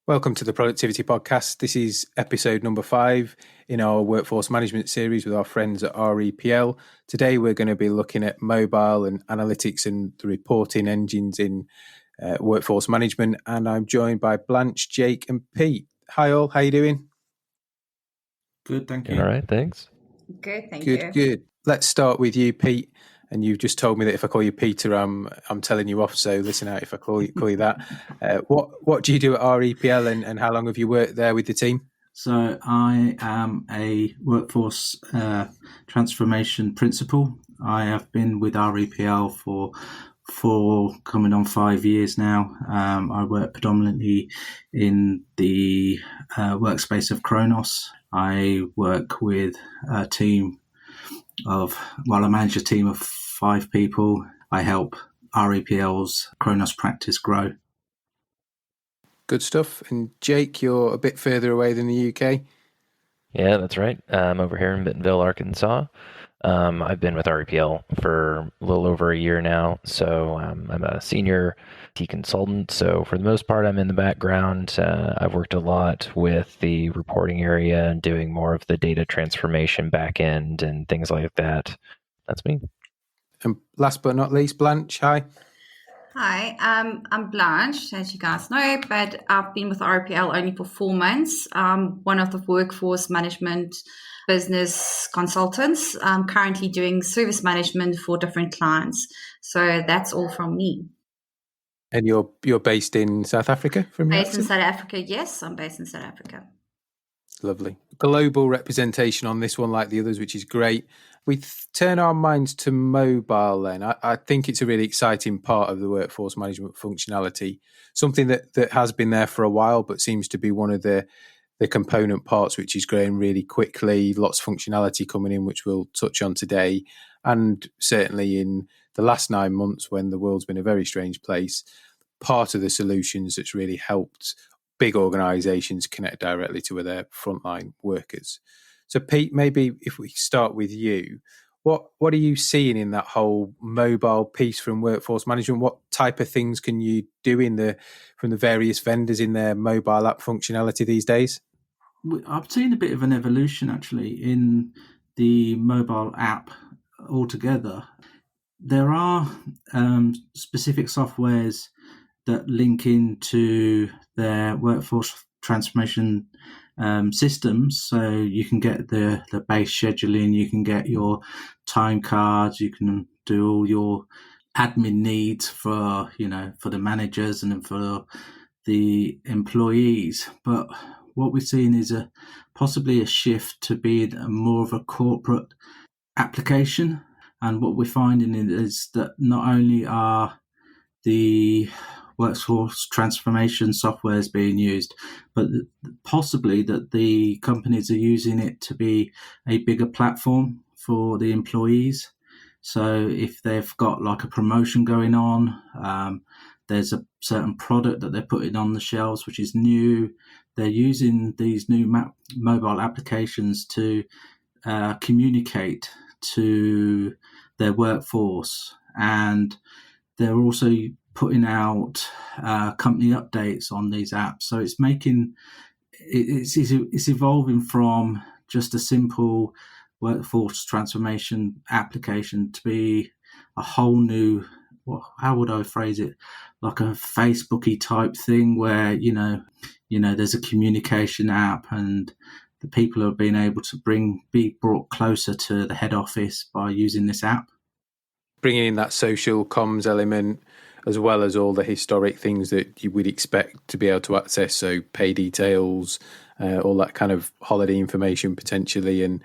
Welcome to the Productivity Podcast. This is episode number 5 in our workforce management series with our friends at REPL. Today we're going to be looking at mobile and analytics and the reporting engines in workforce management. And I'm joined by Blanche, Jake and Pete. Hi all, how you doing? Good, thank you. All right, thanks. Good, thank you. Good. Let's start with you, Pete. And you've just told me that if I call you Peter, I'm telling you off. So listen out if I call you that. What do you do at REPL and how long have you worked there with the team? So I am a workforce transformation principal. I have been with REPL for coming on 5 years now. I work predominantly in the workspace of Kronos. I work with a team I manage a team of 5 people. I help REPL's Kronos practice grow. Good stuff. And Jake, you're a bit further away than the UK. Yeah, that's right. I'm over here in Bentonville, Arkansas. I've been with REPL for a little over a year now. So I'm a senior IT consultant. So for the most part, I'm in the background. I've worked a lot with the reporting area and doing more of the data transformation back end and things like that. That's me. And last but not least, Blanche, hi. Hi, I'm Blanche, as you guys know, but I've been with REPL only for 4 months. I'm one of the workforce management business consultants. I'm currently doing service management for different clients. So that's all from me. And you're based in South Africa, from your Based in accent? South Africa, yes, I'm based in South Africa. Lovely. Global representation on this one like the others, which is great. We turn our minds to mobile then. I think it's a really exciting part of the workforce management functionality, something that has been there for a while, but seems to be one of the component parts which is growing really quickly, lots of functionality coming in, which we'll touch on today. And certainly in the last 9 months when the world's been a very strange place, part of the solutions that's really helped big organizations connect directly to their frontline workers. So Pete, maybe if we start with you, what are you seeing in that whole mobile piece from workforce management? What type of things can you do from the various vendors in their mobile app functionality these days? I've seen a bit of an evolution actually in the mobile app altogether. There are specific softwares that link into their workforce transformation systems. So you can get the base scheduling, you can get your time cards, you can do all your admin needs for the managers and for the employees. But what we're seeing is possibly a shift to be more of a corporate application. And what we're finding is that not only are the workforce transformation software is being used, but possibly that the companies are using it to be a bigger platform for the employees. So if they've got like a promotion going on, there's a certain product that they're putting on the shelves which is new, they're using these new mobile applications to communicate to their workforce, and they're also putting out company updates on these apps. So it's evolving from just a simple workforce transformation application to be a whole new, how would I phrase it, like a Facebooky type thing where there's a communication app and the people are being able to be brought closer to the head office by using this app. Bringing in that social comms element, as well as all the historic things that you would expect to be able to access, so pay details, all that kind of holiday information potentially, and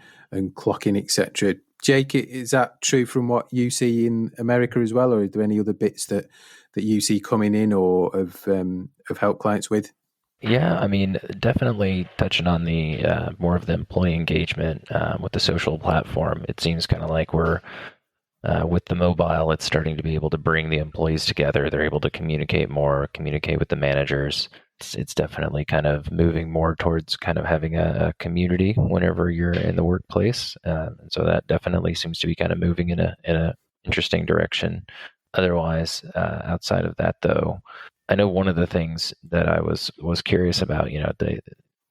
clocking, etc. Jake, is that true from what you see in America as well, or are there any other bits that you see coming in or have helped clients with? Yeah, I mean, definitely touching on the more of the employee engagement with the social platform. It seems kind of like we're with the mobile, it's starting to be able to bring the employees together. They're able to communicate more, communicate with the managers. It's definitely kind of moving more towards kind of having a community whenever you're in the workplace. And so that definitely seems to be kind of moving in a interesting direction. Otherwise, outside of that, though, I know one of the things that I was curious about,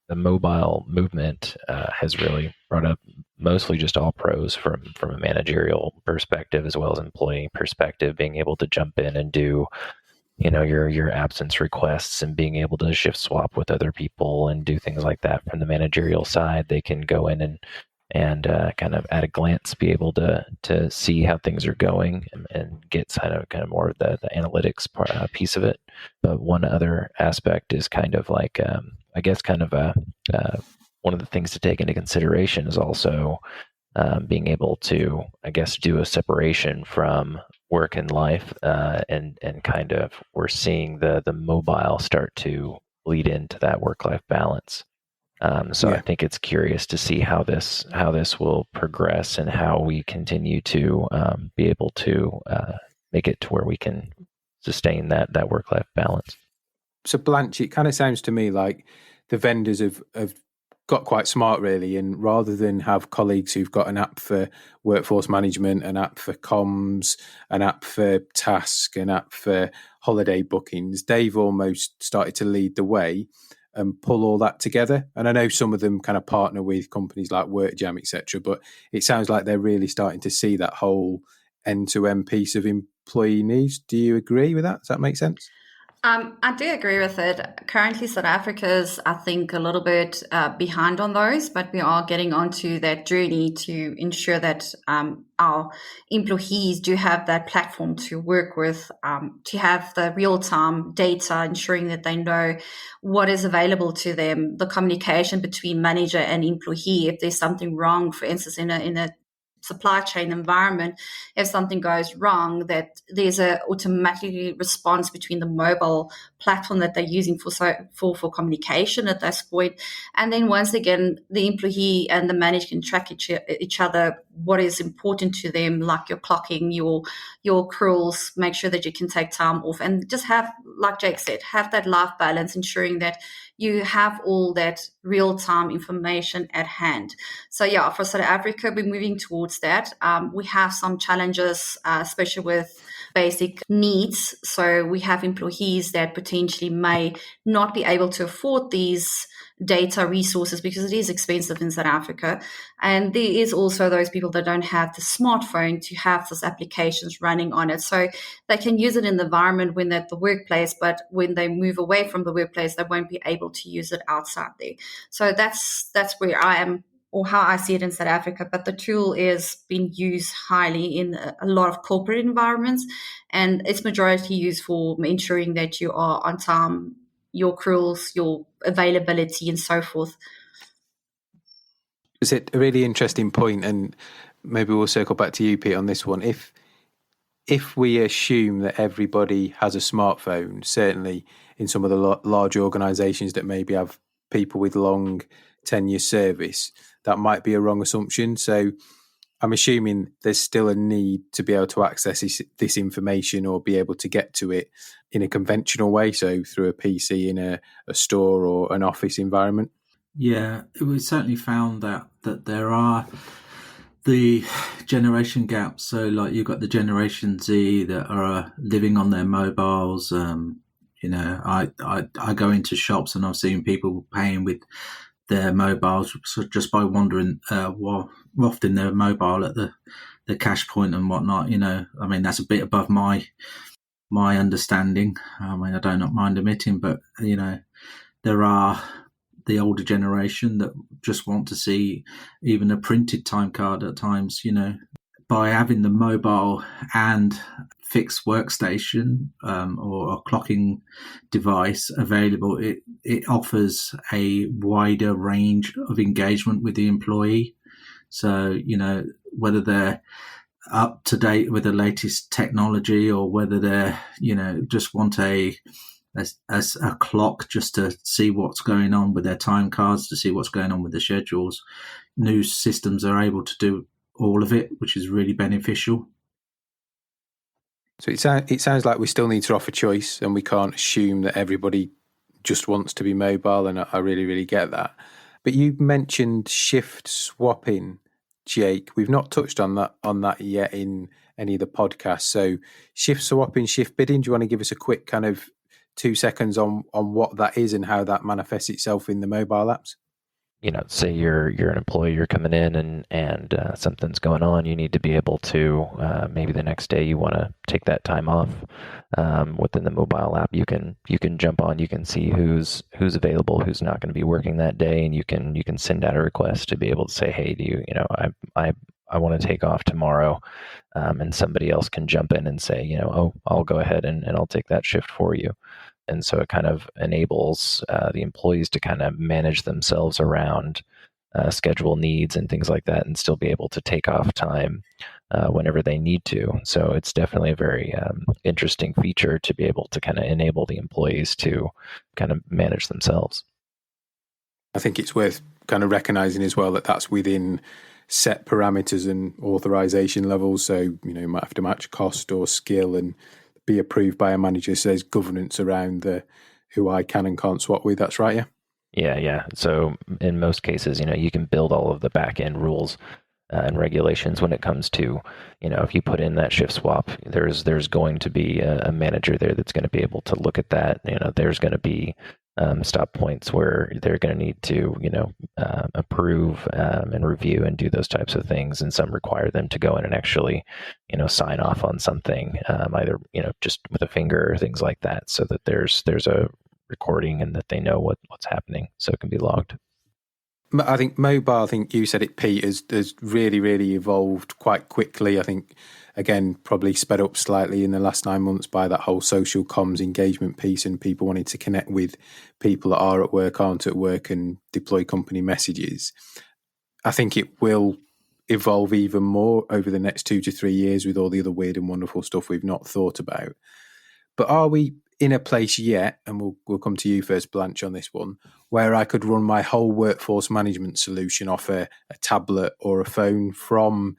the mobile movement has really brought up mostly just all pros from a managerial perspective as well as employee perspective, being able to jump in and do your absence requests and being able to shift swap with other people and do things like that. From the managerial side, they can go in and kind of at a glance be able to see how things are going and get kind of more of the analytics piece of it. But one other aspect is kind of like I guess kind of one of the things to take into consideration is also being able to, I guess, do a separation from work and life, and kind of we're seeing the mobile start to lead into that work-life balance. So I think it's curious to see how this will progress and how we continue to be able to make it to where we can sustain that work-life balance. So Blanche, it kind of sounds to me like the vendors have got quite smart, really, and rather than have colleagues who've got an app for workforce management, an app for comms, an app for task, an app for holiday bookings, they've almost started to lead the way and pull all that together. And I know some of them kind of partner with companies like WorkJam, etc., but it sounds like they're really starting to see that whole end-to-end piece of employee needs. Do you agree with that? Does that make sense? I do agree with it. Currently, South Africa is, I think, a little bit behind on those, but we are getting onto that journey to ensure that our employees do have that platform to work with, to have the real-time data, ensuring that they know what is available to them, the communication between manager and employee. If there's something wrong, for instance, in a supply chain environment, if something goes wrong, that there's a automatic response between the mobile platform that they're using for communication at this point. And then once again, the employee and the manager can track each other, what is important to them, like your clocking, your accruals, make sure that you can take time off, and just have, like Jake said, have that life balance, ensuring that you have all that real-time information at hand. So yeah, for South Africa, we're moving towards that. We have some challenges, especially with basic needs. So we have employees that potentially may not be able to afford these data resources because it is expensive in South Africa. And there is also those people that don't have the smartphone to have those applications running on it. So they can use it in the environment when they're at the workplace, but when they move away from the workplace, they won't be able to use it outside there. So that's where I am, or how I see it in South Africa. But the tool is being used highly in a lot of corporate environments, and it's majority used for ensuring that you are on time, your accruals, your availability, and so forth. It's a really interesting point, and maybe we'll circle back to you, Pete, on this one. If we assume that everybody has a smartphone, certainly in some of the large organisations that maybe have people with long tenure service, that might be a wrong assumption. So I'm assuming there's still a need to be able to access this information or be able to get to it in a conventional way, so through a PC in a store or an office environment. Yeah, we certainly found that there are the generation gaps. So like you've got the Generation Z that are living on their mobiles. I go into shops and I've seen people paying with their mobiles just by wandering wafting their mobile at the cash point and whatnot. I mean, that's a bit above my understanding. I mean, I do not mind admitting, but there are the older generation that just want to see even a printed time card at times. By having the mobile and fixed workstation or a clocking device available, it offers a wider range of engagement with the employee. So, whether they're up to date with the latest technology or whether they're, just want a clock just to see what's going on with their time cards, to see what's going on with the schedules, new systems are able to do all of it, which is really beneficial. So it sounds like we still need to offer choice, and we can't assume that everybody just wants to be mobile, and I really, really get that. But you mentioned shift swapping, Jake. We've not touched on that yet in any of the podcasts. So shift swapping, shift bidding, do you want to give us a quick kind of 2 seconds on what that is and how that manifests itself in the mobile apps? Say you're an employee, you're coming in and something's going on. You need to be able to maybe the next day you want to take that time off. Within the mobile app, you can jump on, you can see who's available, who's not going to be working that day, and you can send out a request to be able to say, hey, I want to take off tomorrow, and somebody else can jump in and say, oh, I'll go ahead and I'll take that shift for you. And so it kind of enables the employees to kind of manage themselves around schedule needs and things like that, and still be able to take off time whenever they need to. So it's definitely a very interesting feature to be able to kind of enable the employees to kind of manage themselves. I think it's worth kind of recognizing as well that that's within set parameters and authorization levels. So, you might have to match cost or skill and be approved by a manager. So there's governance around who I can and can't swap with. That's right, yeah? Yeah. So in most cases, you can build all of the back end rules and regulations when it comes to, if you put in that shift swap, there's going to be a manager there that's going to be able to look at that. There's going to be stop points where they're going to need to, approve and review and do those types of things. And some require them to go in and actually, sign off on something, either, just with a finger or things like that, so that there's a recording and that they know what's happening, so it can be logged. I think mobile, I think you said it, Pete, has really, really evolved quite quickly. I think, again, probably sped up slightly in the last 9 months by that whole social comms engagement piece and people wanting to connect with people that are at work, aren't at work, and deploy company messages. I think it will evolve even more over the next 2 to 3 years with all the other weird and wonderful stuff we've not thought about. But are we in a place yet, and we'll come to you first, Blanche, on this one, where I could run my whole workforce management solution off a tablet or a phone, from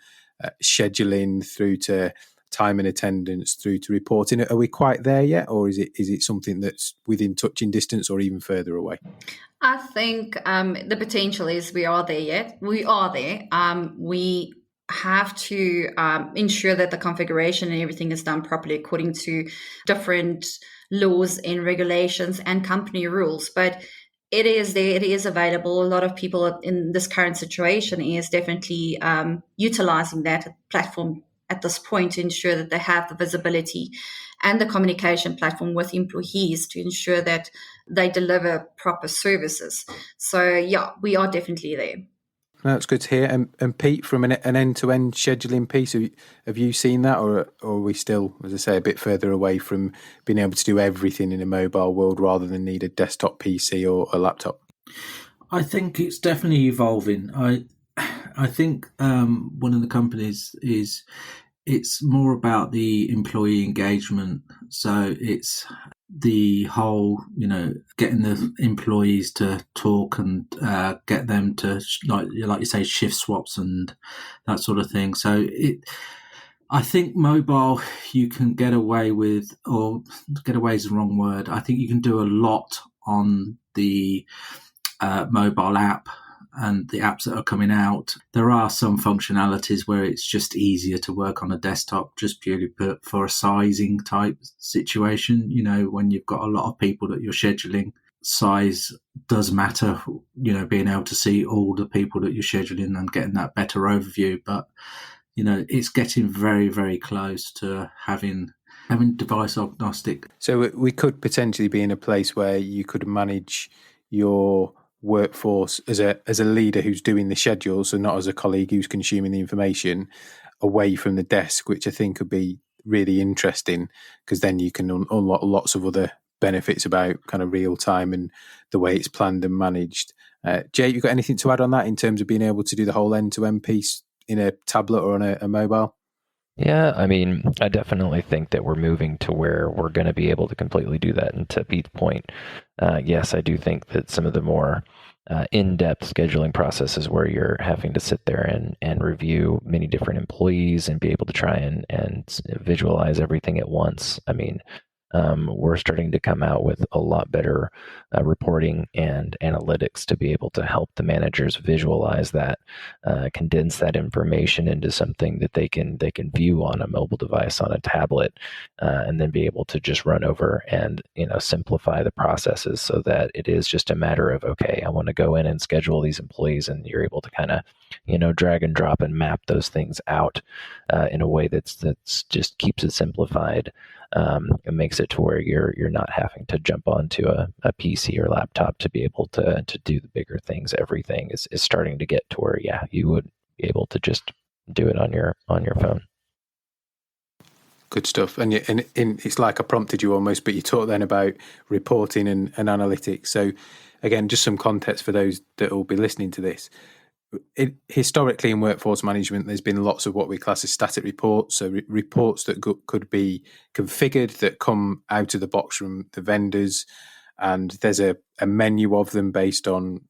scheduling through to time and attendance through to reporting? Are we quite there yet, or is it something that's within touching distance or even further away? I think the potential is we are there yet. We are there. We have to ensure that the configuration and everything is done properly according to different laws and regulations and company rules. But it is there, it is available. A lot of people in this current situation is definitely utilizing that platform at this point to ensure that they have the visibility and the communication platform with employees to ensure that they deliver proper services. So yeah, we are definitely there. That's good to hear. And Pete, from an end-to-end scheduling piece, have you seen that, or are we still, as I say, a bit further away from being able to do everything in a mobile world rather than need a desktop PC or a laptop? I think it's definitely evolving. I think one of the companies is it's more about the employee engagement. So it's the whole, getting the employees to talk and get them to, like you say, shift swaps and that sort of thing. So I think mobile, you can get away with, or get away is the wrong word. I think you can do a lot on the mobile app and the apps that are coming out. There are some functionalities where it's just easier to work on a desktop, just purely for a sizing type situation. When you've got a lot of people that you're scheduling, size does matter, being able to see all the people that you're scheduling and getting that better overview. But, it's getting very, very close to having device agnostic. So we could potentially be in a place where you could manage your workforce as a leader who's doing the schedule, so not as a colleague who's consuming the information, away from the desk, which I think could be really interesting, because then you can unlock lots of other benefits about kind of real time and the way it's planned and managed. Jay, you got anything to add on that in terms of being able to do the whole end-to-end piece in a tablet or on a mobile? Yeah, I definitely think that we're moving to where we're going to be able to completely do that. And to Pete's point, yes, I do think that some of the more in-depth scheduling processes where you're having to sit there and review many different employees and be able to try and visualize everything at once. we're starting to come out with a lot better reporting and analytics to be able to help the managers visualize that, condense that information into something that they can view on a mobile device, on a tablet, and then be able to just run over and simplify the processes so that it is just a matter of, okay, I want to go in and schedule these employees, and you're able to kind of drag and drop and map those things out in a way that's just keeps it simplified. It makes it to where you're not having to jump onto a PC or laptop to be able to do the bigger things. Everything is starting to get to where, you would be able to just do it on your phone. Good stuff. And it's like I prompted you almost, but you talked then about reporting and analytics. So again, just some context for those that will be listening to this. Historically in workforce management, there's been lots of what we class as static reports, so reports that could be configured, that come out of the box from the vendors, and there's a menu of them based on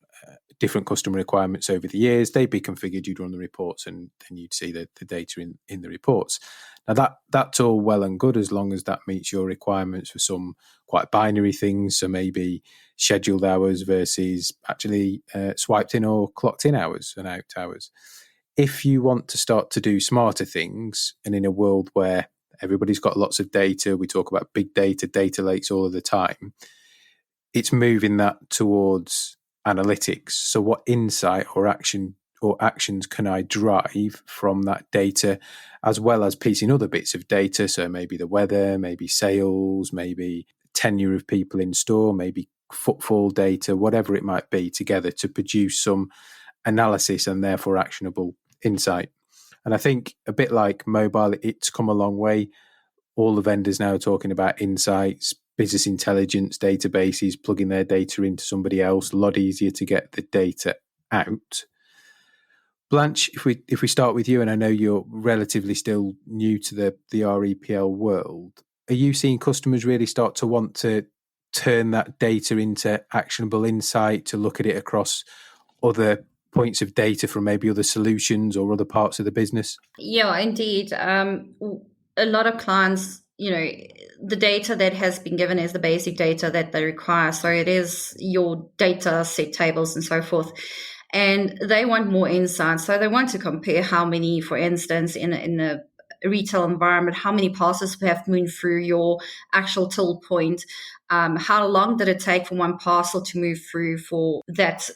different customer requirements over the years. They'd be configured, you'd run the reports, and then you'd see the data in the reports. Now that's all well and good as long as that meets your requirements for some quite binary things, so maybe scheduled hours versus actually swiped in or clocked in hours and out hours. If you want to start to do smarter things, and in a world where everybody's got lots of data, we talk about big data lakes all of the time, it's moving that towards analytics. So what insight or actions can I drive from that data, as well as piecing other bits of data, so maybe the weather, maybe sales, maybe tenure of people in store, maybe footfall data, whatever it might be, together to produce some analysis and therefore actionable insight. And I think a bit like mobile, it's come a long way. All the vendors now are talking about insights, business intelligence databases, plugging their data into somebody else, a lot easier to get the data out. Blanche, if we start with you, and I know you're relatively still new to the REPL world, are you seeing customers really start to want to turn that data into actionable insight, to look at it across other points of data from maybe other solutions or other parts of the business? Yeah, indeed. A lot of clients, the data that has been given is the basic data that they require. So it is your data set tables and so forth. And they want more insight. So they want to compare how many, for instance, in a retail environment, how many parcels have moved through your actual till point. How long did it take for one parcel to move through for that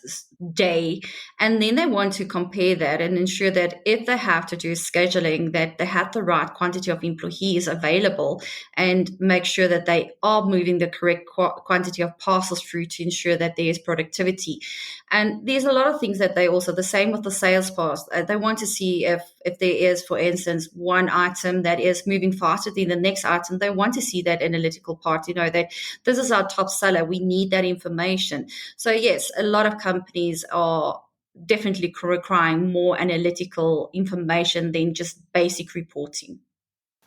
day? And then they want to compare that and ensure that if they have to do scheduling, that they have the right quantity of employees available, and make sure that they are moving the correct quantity of parcels through to ensure that there is productivity. And there's a lot of things that they also, the same with the sales pass, they want to see if there is, for instance, one item that is moving faster than the next item. They want to see that analytical part, that this is our top seller. We need that information. So yes, a lot of companies are definitely requiring more analytical information than just basic reporting.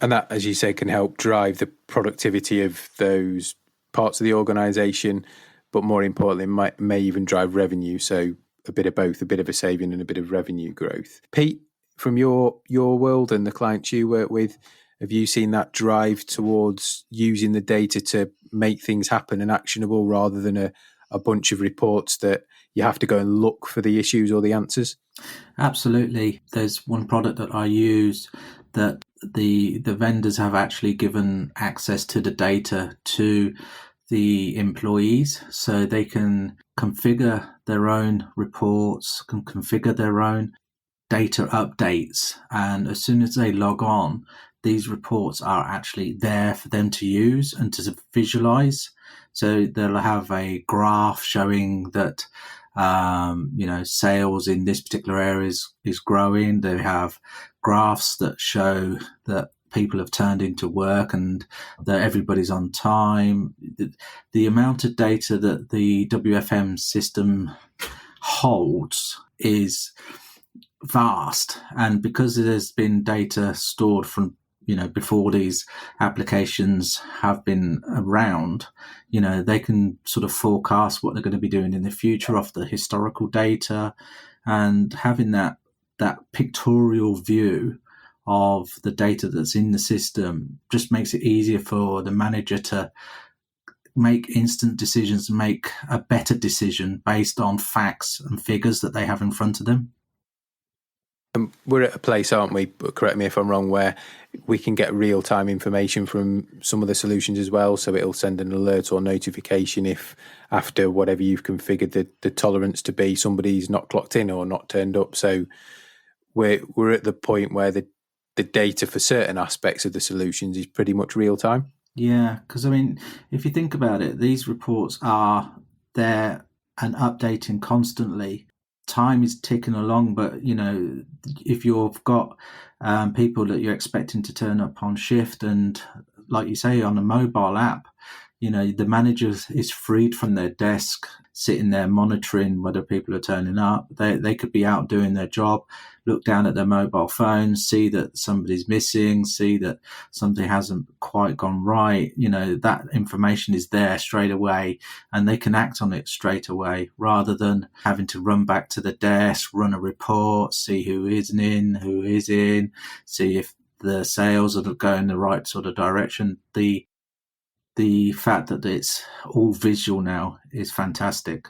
And that, as you say, can help drive the productivity of those parts of the organization, but more importantly, may even drive revenue. So a bit of both, a bit of a saving and a bit of revenue growth. Pete, from your world and the clients you work with, have you seen that drive towards using the data to make things happen and actionable, rather than a bunch of reports that you have to go and look for the issues or the answers? Absolutely. There's one product that I use that the vendors have actually given access to the data to the employees, so they can configure their own reports, can configure their own data updates, and as soon as they log on, these reports are actually there for them to use and to visualize. So they'll have a graph showing that sales in this particular area is growing. They have graphs that show that people have turned into work and that everybody's on time. The amount of data that the WFM system holds is vast, and because there's been data stored from before these applications have been around, they can sort of forecast what they're going to be doing in the future off the historical data, and having that pictorial view of the data that's in the system just makes it easier for the manager to make instant decisions, make a better decision based on facts and figures that they have in front of them. We're at a place, aren't we, but correct me if I'm wrong, where we can get real-time information from some of the solutions as well. So it'll send an alert or notification if after whatever you've configured the tolerance to be, somebody's not clocked in or not turned up. So we're at the point where the data for certain aspects of the solutions is pretty much real-time. Yeah, because I mean, if you think about it, these reports are there and updating constantly. Time is ticking along, but if you've got people that you're expecting to turn up on shift, and like you say, on a mobile app, the manager is freed from their desk, sitting there monitoring whether people are turning up. They could be out doing their job, look down at their mobile phone, see that somebody's missing, see that something hasn't quite gone right. That information is there straight away, and they can act on it straight away rather than having to run back to the desk, run a report, see who isn't in, who is in, see if the sales are going the right sort of direction. The fact that it's all visual now is fantastic.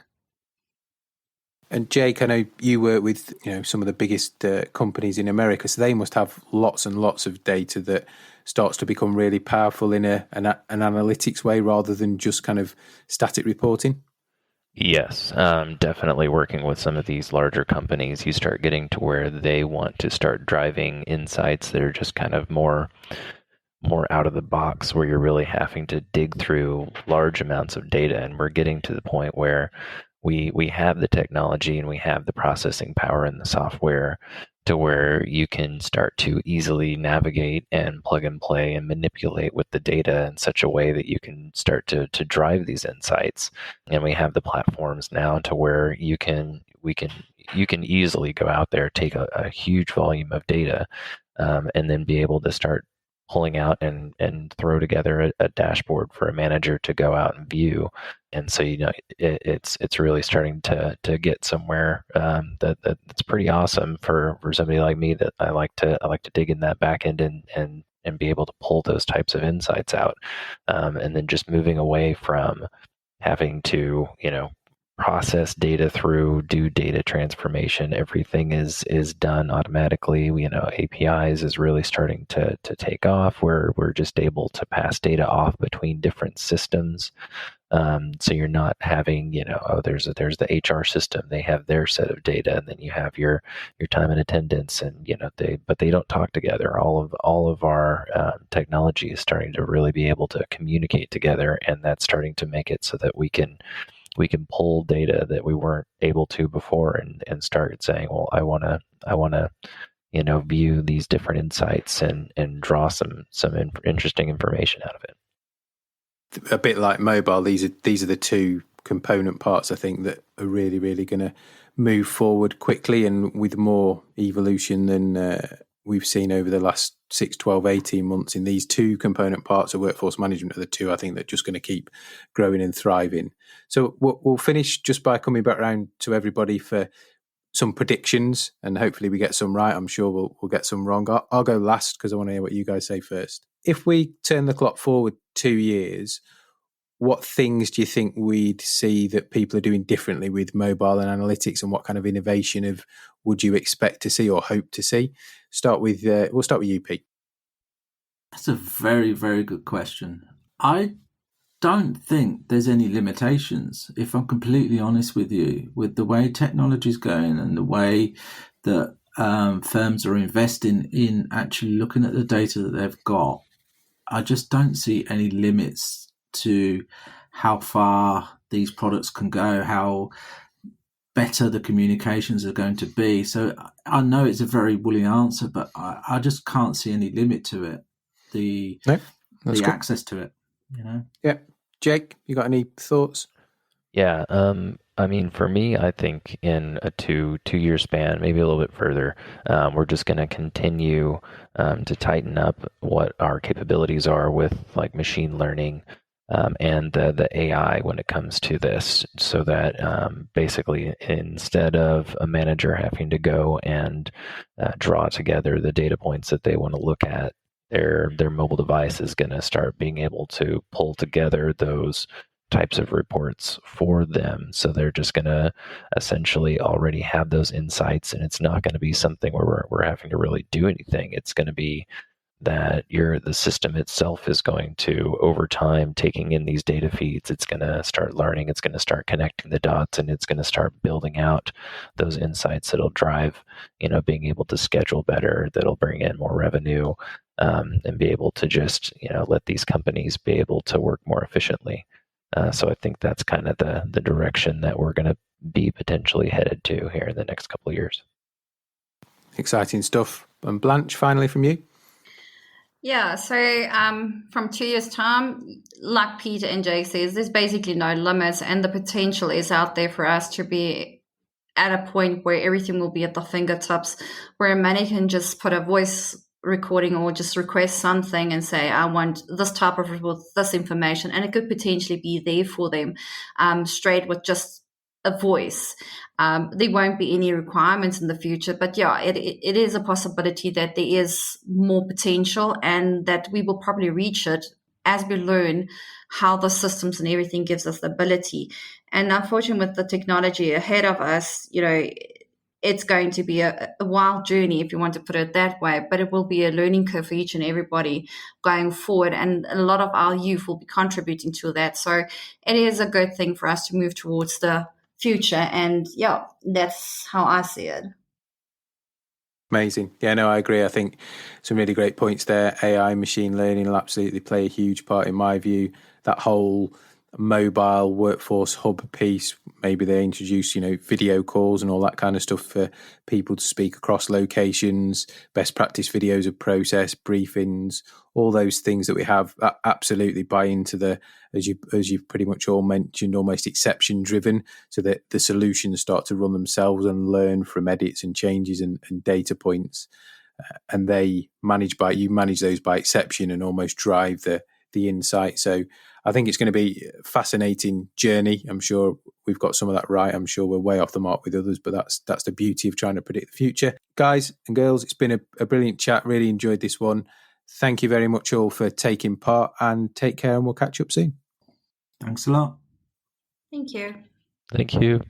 And Jake, I know you work with some of the biggest companies in America, so they must have lots and lots of data that starts to become really powerful in an analytics way rather than just kind of static reporting. Yes, definitely working with some of these larger companies, you start getting to where they want to start driving insights that are just kind of more out of the box, where you're really having to dig through large amounts of data. And we're getting to the point where we have the technology and we have the processing power in the software to where you can start to easily navigate and plug and play and manipulate with the data in such a way that you can start to drive these insights. And we have the platforms now to where you can easily go out there, take a huge volume of data, and then be able to start pulling out and throw together a dashboard for a manager to go out and view. And so it's really starting to get somewhere that's pretty awesome for somebody like me, that I like to dig in that back end and be able to pull those types of insights out, and then just moving away from having to process data through, do data transformation. Everything is done automatically. APIs is really starting to take off, where we're just able to pass data off between different systems. So you're not having, there's the HR system, they have their set of data, and then you have your time and attendance, and they don't talk together. All of our technology is starting to really be able to communicate together, and that's starting to make it so that we can pull data that we weren't able to before, and start saying, well, I want to view these different insights and draw some interesting information out of it. A bit like mobile, these are the two component parts, I think, that are really, really going to move forward quickly and with more evolution than we've seen over the last 6, 12, 18 months. In these two component parts of workforce management are the two, I think, that are just going to keep growing and thriving. So we'll finish just by coming back around to everybody for some predictions, and hopefully we get some right. I'm sure we'll get some wrong. I'll go last because I want to hear what you guys say first. If we turn the clock forward 2 years, what things do you think we'd see that people are doing differently with mobile and analytics, and what kind of innovation would you expect to see or hope to see? We'll start with you, Pete. That's a very, very good question. I don't think there's any limitations, if I'm completely honest with you, with the way technology is going and the way that firms are investing in actually looking at the data that they've got. I just don't see any limits to how far these products can go, how better the communications are going to be. So I know it's a very woolly answer, but I just can't see any limit to it. The access to it, Yeah. Jake, you got any thoughts? Yeah. I mean, for me, I think in a two-year span, maybe a little bit further, we're just going to continue to tighten up what our capabilities are with like machine learning, and the AI when it comes to this, so that basically instead of a manager having to go and draw together the data points that they want to look at, their mobile device is going to start being able to pull together those types of reports for them. So they're just going to essentially already have those insights, and it's not going to be something where we're having to really do anything. It's going to be that the system itself is going to, over time, taking in these data feeds, it's going to start learning, it's going to start connecting the dots, and it's going to start building out those insights that'll drive, being able to schedule better, that'll bring in more revenue, and be able to just, let these companies be able to work more efficiently. So I think that's kind of the direction that we're going to be potentially headed to here in the next couple of years. Exciting stuff. And Blanche, finally from you. Yeah, so from 2 years' time, like Peter and Jay says, there's basically no limits, and the potential is out there for us to be at a point where everything will be at the fingertips, where a manager can just put a voice recording or just request something and say, I want this type of report, this information, and it could potentially be there for them straight with just a voice. There won't be any requirements in the future, but yeah, it is a possibility that there is more potential, and that we will probably reach it as we learn how the systems and everything gives us the ability. And unfortunately, with the technology ahead of us, it's going to be a wild journey, if you want to put it that way, but it will be a learning curve for each and everybody going forward. And a lot of our youth will be contributing to that. So it is a good thing for us to move towards the future. And yeah, that's how I see it. Amazing. Yeah, no, I agree. I think some really great points there. AI, machine learning will absolutely play a huge part in my view. That whole mobile workforce hub piece, maybe they introduce, video calls and all that kind of stuff for people to speak across locations, best practice videos of process, briefings, all those things that we have. I absolutely buy into the, as you've pretty much all mentioned, almost exception driven, so that the solutions start to run themselves and learn from edits and changes and data points. And you manage those by exception and almost drive the insight. So I think it's going to be a fascinating journey. I'm sure we've got some of that right. I'm sure we're way off the mark with others, but that's the beauty of trying to predict the future. Guys and girls, it's been a brilliant chat. Really enjoyed this one. Thank you very much all for taking part, and take care, and we'll catch up soon. Thanks a lot. Thank you. Thank you.